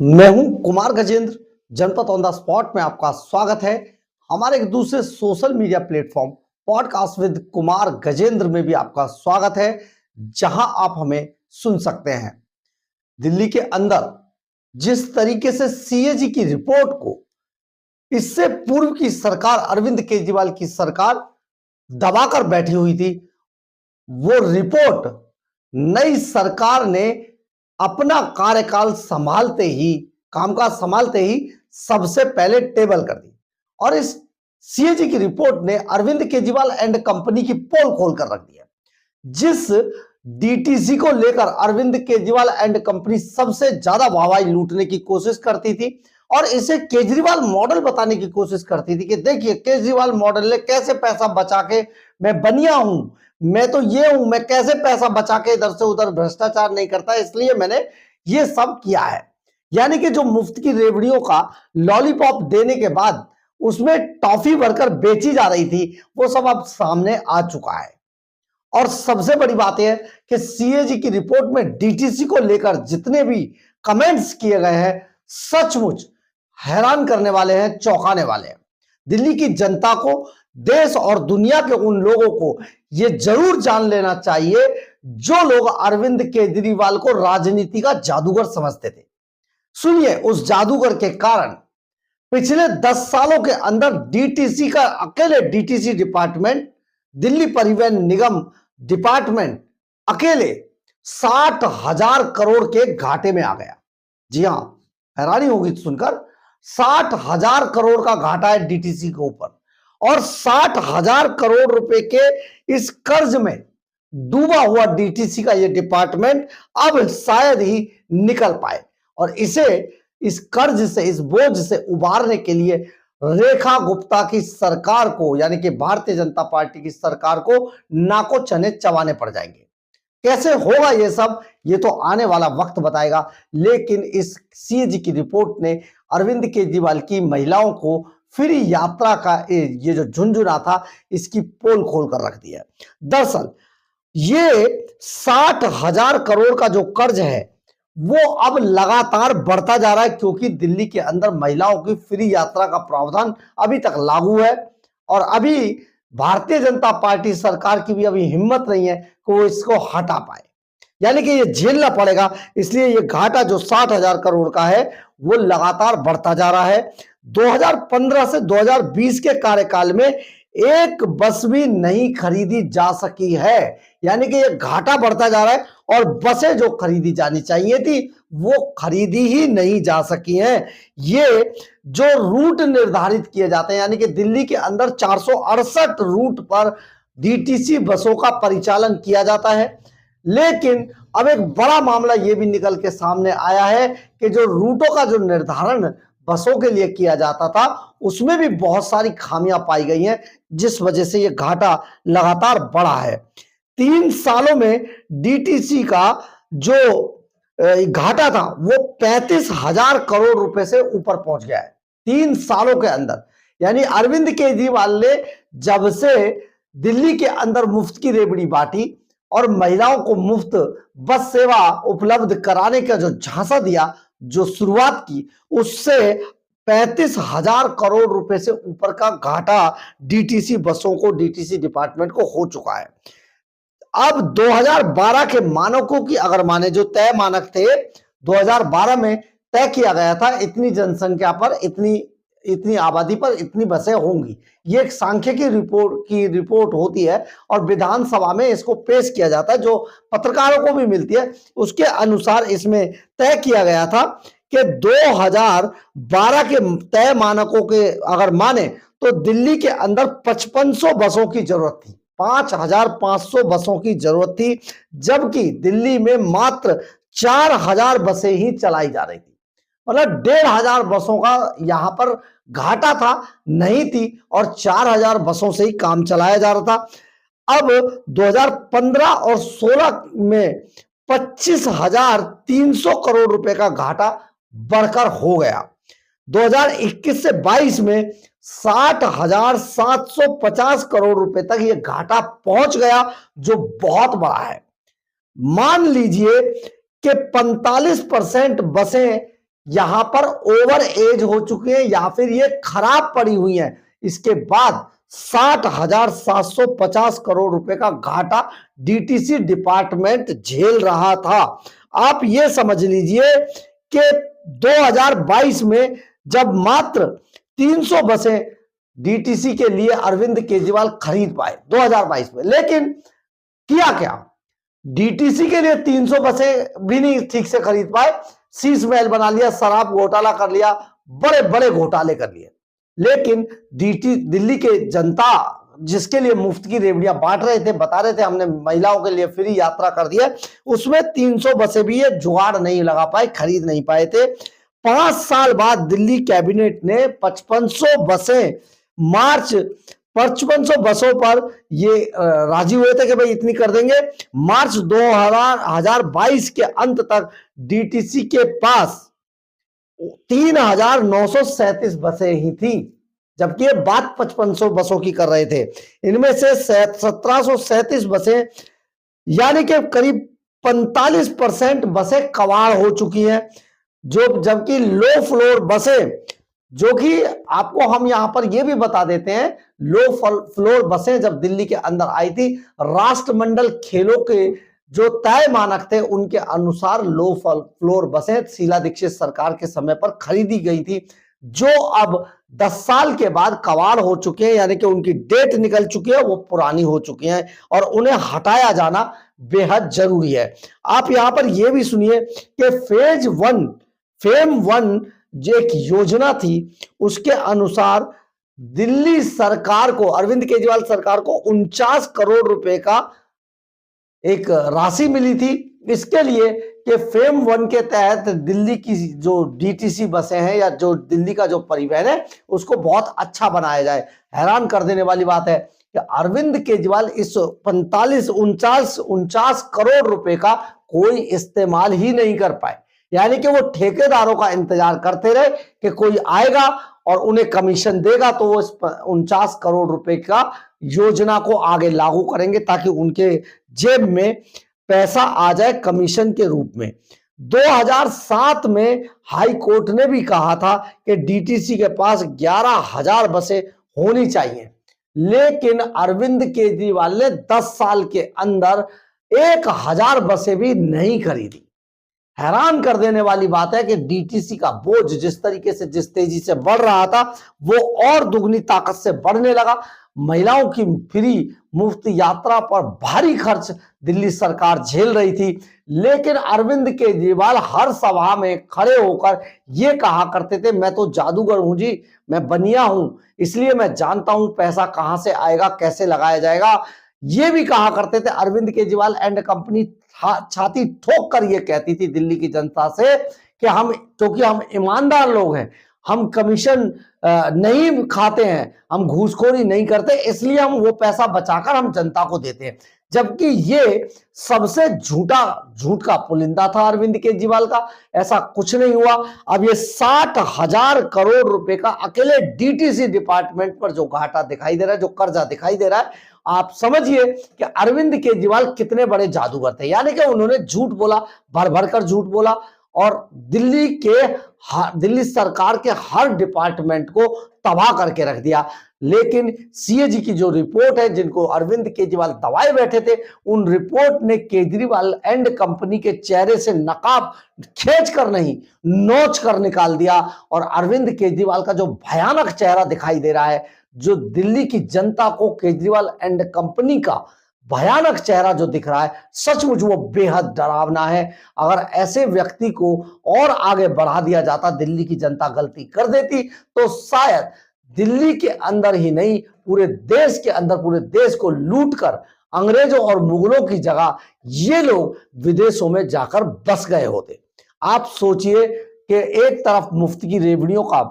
मैं हूं कुमार गजेंद्र। जनपद ऑन द स्पॉट में आपका स्वागत है। हमारे एक दूसरे social media platform podcast with Kumar Gajendra में भी आपका स्वागत है, जहां आप हमें सुन सकते हैं। दिल्ली के अंदर जिस तरीके से सीएजी की रिपोर्ट को इससे पूर्व की सरकार, अरविंद केजरीवाल की सरकार दबाकर बैठी हुई थी, वो रिपोर्ट नई सरकार ने अपना कार्यकाल संभालते ही, कामकाज संभालते ही सबसे पहले टेबल कर दी। और इस सीएजी की रिपोर्ट ने अरविंद केजरीवाल एंड कंपनी की पोल खोल कर रख दिया। जिस डीटीसी को लेकर अरविंद केजरीवाल एंड कंपनी सबसे ज्यादा वाहवाही लूटने की कोशिश करती थी और इसे केजरीवाल मॉडल बताने की कोशिश करती थी कि देखिए केजरीवाल मॉडल ने कैसे पैसा बचा के, मैं बनिया हूं, मैं तो ये हूं, मैं कैसे पैसा बचा के इधर से उधर भ्रष्टाचार नहीं करता, इसलिए मैंने ये सब किया है। यानी कि जो मुफ्त की रेवड़ियों का लॉलीपॉप देने के बाद उसमें टॉफी भरकर बेची जा रही थी, वो सब अब सामने आ चुका है। और सबसे बड़ी बात यह है कि सीएजी की रिपोर्ट में डीटीसी को लेकर जितने भी कमेंट्स किए गए हैं, सचमुच हैरान करने वाले हैं, चौंकाने वाले हैं। दिल्ली की जनता को, देश और दुनिया के उन लोगों को यह जरूर जान लेना चाहिए जो लोग अरविंद केजरीवाल को राजनीति का जादूगर समझते थे। सुनिए, उस जादूगर के कारण पिछले 10 सालों के अंदर डीटीसी का, अकेले डीटीसी डिपार्टमेंट, दिल्ली परिवहन निगम डिपार्टमेंट अकेले 60,000 करोड़ के घाटे में आ गया। जी हां, हैरानी होगी सुनकर, 60,000 करोड़ का घाटा है डीटीसी के ऊपर। और 60,000 करोड़ रुपए के इस कर्ज में डूबा हुआ डीटीसी का यह डिपार्टमेंट अब शायद ही निकल पाए। और इसे, इस कर्ज से, इस बोझ से उबारने के लिए रेखा गुप्ता की सरकार को, यानी कि भारतीय जनता पार्टी की सरकार को नाको चने चबाने पड़ जाएंगे। कैसे होगा ये सब, ये तो आने वाला वक्त बताएगा। लेकिन इस सीएजी की रिपोर्ट ने अरविंद केजरीवाल की महिलाओं को फ्री यात्रा का ये जो झुंझुना था, इसकी पोल खोल कर रख दिया। दरअसल ये 60,000 करोड़ का जो कर्ज है वो अब लगातार बढ़ता जा रहा है, क्योंकि दिल्ली के अंदर महिलाओं की फ्री यात्रा का प्रावधान अभी तक लागू है और अभी भारतीय जनता पार्टी सरकार की भी अभी हिम्मत नहीं है कि वो इसको हटा पाए, यानी कि ये झेलना पड़ेगा। इसलिए ये घाटा जो 60,000 करोड़ का है वो लगातार बढ़ता जा रहा है। 2015 से 2020 के कार्यकाल में एक बस भी नहीं खरीदी जा सकी है, यानी कि ये घाटा बढ़ता जा रहा है और बसें जो खरीदी जानी चाहिए थी वो खरीदी ही नहीं जा सकी हैं। ये जो रूट निर्धारित किए जाते हैं, यानी कि दिल्ली के अंदर 468 रूट पर डीटीसी बसों का परिचालन किया जाता है, लेकिन अब एक बड़ा मामला यह भी निकल के सामने आया है कि जो रूटों का जो निर्धारण बसों के लिए किया जाता था उसमें भी बहुत सारी खामियां पाई गई हैं, जिस वजह से यह घाटा लगातार बढ़ा है। 3 सालों में डीटीसी का जो घाटा था वो 35,000 करोड़ रुपए से ऊपर पहुंच गया है 3 सालों के अंदर। यानी अरविंद केजरीवाल ने जब से दिल्ली के अंदर मुफ्त की रेवड़ी बांटी और महिलाओं को मुफ्त बस सेवा उपलब्ध कराने का जो झांसा दिया, जो शुरुआत की, उससे 35,000 करोड़ रुपए से ऊपर का घाटा डीटीसी बसों को, डीटीसी डिपार्टमेंट को हो चुका है। अब 2012 के मानकों की अगर माने, जो तय मानक थे 2012 में तय किया गया था, इतनी जनसंख्या पर, इतनी आबादी पर इतनी बसें होंगी, ये एक सांख्यिकी रिपोर्ट होती है और विधानसभा में इसको पेश किया जाता है, जो पत्रकारों को भी मिलती है। उसके अनुसार इसमें तय किया गया था कि 2012 के तय मानकों के अगर माने तो दिल्ली के अंदर 5500 बसों की जरूरत थी, 5,500 बसों की जरूरत थी, जबकि दिल्ली में मात्र 4,000 बसें ही चलाई जा रही थी। मतलब 1,500 बसों का यहां पर घाटा था, नहीं थी, और 4,000 बसों से ही काम चलाया जा रहा था। अब 2015 और 16 में 25,300 करोड़ रुपए का घाटा बढ़कर हो गया। 2021 से 22 में 60,750 करोड़ रुपए तक यह घाटा पहुंच गया, जो बहुत बड़ा है। मान लीजिए कि 45% बसें यहां पर ओवर एज हो चुके हैं या फिर ये खराब पड़ी हुई हैं। इसके बाद 60,750 करोड़ रुपए का घाटा डीटीसी डिपार्टमेंट झेल रहा था। आप ये समझ लीजिए कि 2022 में जब मात्र 300 बसें डीटीसी के लिए अरविंद केजरीवाल खरीद पाए 2022 में, लेकिन किया क्या, डीटीसी के लिए 300 बसें भी नहीं ठीक से खरीद पाए, शीश महल बना लिया, शराब घोटाला कर लिया, बड़े बड़े घोटाले कर लिए। लेकिन दिल्ली के जनता जिसके लिए मुफ्त की रेवड़ियां बांट रहे थे, बता रहे थे हमने महिलाओं के लिए फ्री यात्रा कर दी है, उसमें 300 बसें भी ये जुगाड़ नहीं लगा पाए, खरीद नहीं पाए थे। 5 साल बाद दिल्ली कैबिनेट ने 5500 बसें मार्च 5500 बसों पर ये राजी हुए थे कि भाई इतनी कर देंगे। मार्च 2022 के अंत तक डीटीसी के पास 3,937 बसें ही थी, जबकि ये बात 5500 बसों की कर रहे थे। इनमें से 1737 बसें यानी कि करीब 45% बसें कबाड़ हो चुकी हैं, जो जबकि लो फ्लोर बसें, जो कि आपको हम यहां पर यह भी बता देते हैं, लो फ्लोर बसें जब दिल्ली के अंदर आई थी, राष्ट्रमंडल खेलों के जो तय मानक थे उनके अनुसार लो फ्लोर बसें शीला दीक्षित सरकार के समय पर खरीदी गई थी, जो अब 10 साल के बाद कबाड़ हो चुके हैं, यानी कि उनकी डेट निकल चुकी है, वो पुरानी हो चुकी हैं और उन्हें हटाया जाना बेहद जरूरी है। आप यहां पर यह भी सुनिए कि फेम वन जो एक योजना थी, उसके अनुसार दिल्ली सरकार को, अरविंद केजरीवाल सरकार को 49 करोड़ रुपए का एक राशि मिली थी इसके लिए कि फेम वन के तहत दिल्ली की जो डीटीसी बसें हैं या जो दिल्ली का जो परिवहन है उसको बहुत अच्छा बनाया जाए। हैरान कर देने वाली बात है कि अरविंद केजरीवाल इस 49 करोड़ रुपए का कोई इस्तेमाल ही नहीं कर पाए, यानी कि वो ठेकेदारों का इंतजार करते रहे कि कोई आएगा और उन्हें कमीशन देगा तो वो इस 49 करोड़ रुपए का योजना को आगे लागू करेंगे ताकि उनके जेब में पैसा आ जाए कमीशन के रूप में। 2007 में हाई कोर्ट ने भी कहा था कि डीटीसी के पास 11,000 बसें होनी चाहिए, लेकिन अरविंद केजरीवाल ने 10 साल के अंदर 1,000 बसें भी नहीं खरीदी। हैरान कर देने वाली बात है कि डीटीसी का बोझ जिस तरीके से, जिस तेजी से बढ़ रहा था, वो और दुगनी ताकत से बढ़ने लगा। महिलाओं की फ्री मुफ्त यात्रा पर भारी खर्च दिल्ली सरकार झेल रही थी, लेकिन अरविंद केजरीवाल हर सभा में खड़े होकर यह कहा करते थे, मैं तो जादूगर हूं जी, मैं बनिया हूं, इसलिए मैं जानता हूं पैसा कहां से आएगा, कैसे लगाया जाएगा। ये भी कहा करते थे अरविंद केजरीवाल एंड कंपनी, छाती ठोक कर ये कहती थी दिल्ली की जनता से कि हम, क्योंकि हम ईमानदार लोग हैं, हम कमीशन नहीं खाते हैं, हम घूसखोरी नहीं करते, इसलिए हम वो पैसा बचाकर हम जनता को देते हैं। जबकि ये सबसे झूठ का पुलिंदा था अरविंद केजरीवाल का, ऐसा कुछ नहीं हुआ। अब ये 60,000 करोड़ रुपए का अकेले डीटीसी डिपार्टमेंट पर जो घाटा दिखाई दे रहा है, जो कर्जा दिखाई दे रहा है, आप समझिए कि अरविंद केजरीवाल कितने बड़े जादूगर थे। यानी कि उन्होंने झूठ बोला, भर भर कर झूठ बोला और दिल्ली सरकार के हर डिपार्टमेंट को तबाह करके रख दिया। लेकिन सीएजी की जो रिपोर्ट है, जिनको अरविंद केजरीवाल दबाए बैठे थे, उन रिपोर्ट ने केजरीवाल एंड कंपनी के चेहरे से नकाब खींच कर नहीं, नोच कर निकाल दिया और अरविंद केजरीवाल का जो भयानक चेहरा दिखाई दे रहा है, जो दिल्ली की जनता को केजरीवाल एंड कंपनी का भयानक चेहरा जो दिख रहा है, सचमुच वो बेहद डरावना है। अगर ऐसे व्यक्ति को और आगे बढ़ा दिया जाता, दिल्ली की जनता गलती कर देती, तो शायद दिल्ली के अंदर ही नहीं, पूरे देश के अंदर, पूरे देश को लूटकर अंग्रेजों और मुगलों की जगह ये लोग विदेशों में जाकर बस गए होते। आप सोचिए कि एक तरफ मुफ्त की रेवड़ियों का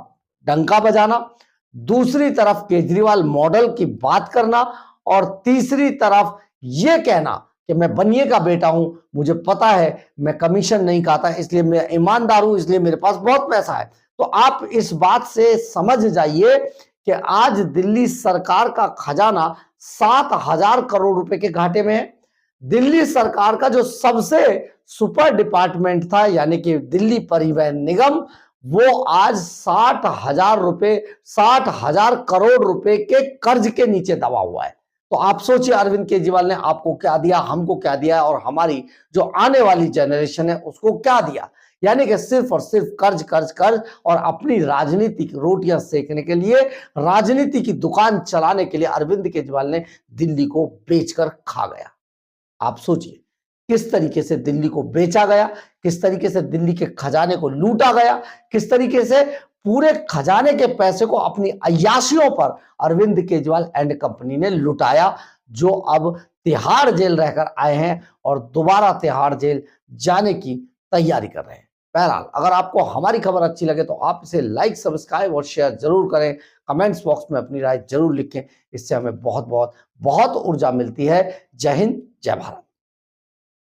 डंका बजाना, दूसरी तरफ केजरीवाल मॉडल की बात करना और तीसरी तरफ यह कहना कि मैं बनिए का बेटा हूं, मुझे पता है मैं कमीशन नहीं खाता, इसलिए मैं ईमानदार हूं, इसलिए मेरे पास बहुत पैसा है। तो आप इस बात से समझ जाइए कि आज दिल्ली सरकार का खजाना 7,000 करोड़ रुपए के घाटे में है। दिल्ली सरकार का जो सबसे सुपर डिपार्टमेंट था यानी कि दिल्ली परिवहन निगम, वो आज 60,000 करोड़ रुपए के कर्ज के नीचे दबा हुआ है। तो आप सोचिए अरविंद केजरीवाल ने आपको क्या दिया, हमको क्या दिया और हमारी जो आने वाली जनरेशन है उसको क्या दिया। यानी कि सिर्फ और सिर्फ कर्ज कर्ज कर्ज और अपनी राजनीति की रोटियां सेकने के लिए, राजनीति की दुकान चलाने के लिए अरविंद केजरीवाल ने दिल्ली को बेचकर खा गया। आप सोचिए किस तरीके से दिल्ली को बेचा गया, किस तरीके से दिल्ली के खजाने को लूटा गया, किस तरीके से पूरे खजाने के पैसे को अपनी अय्याशियों पर अरविंद केजरीवाल एंड कंपनी ने लुटाया, जो अब तिहाड़ जेल रहकर आए हैं और दोबारा तिहाड़ जेल जाने की तैयारी कर रहे हैं। बहरहाल अगर आपको हमारी खबर अच्छी लगे तो आप इसे लाइक, सब्सक्राइब और शेयर जरूर करें। कमेंट्स बॉक्स में अपनी राय जरूर लिखें, इससे हमें बहुत बहुत बहुत ऊर्जा मिलती है। जय हिंद, जय भारत।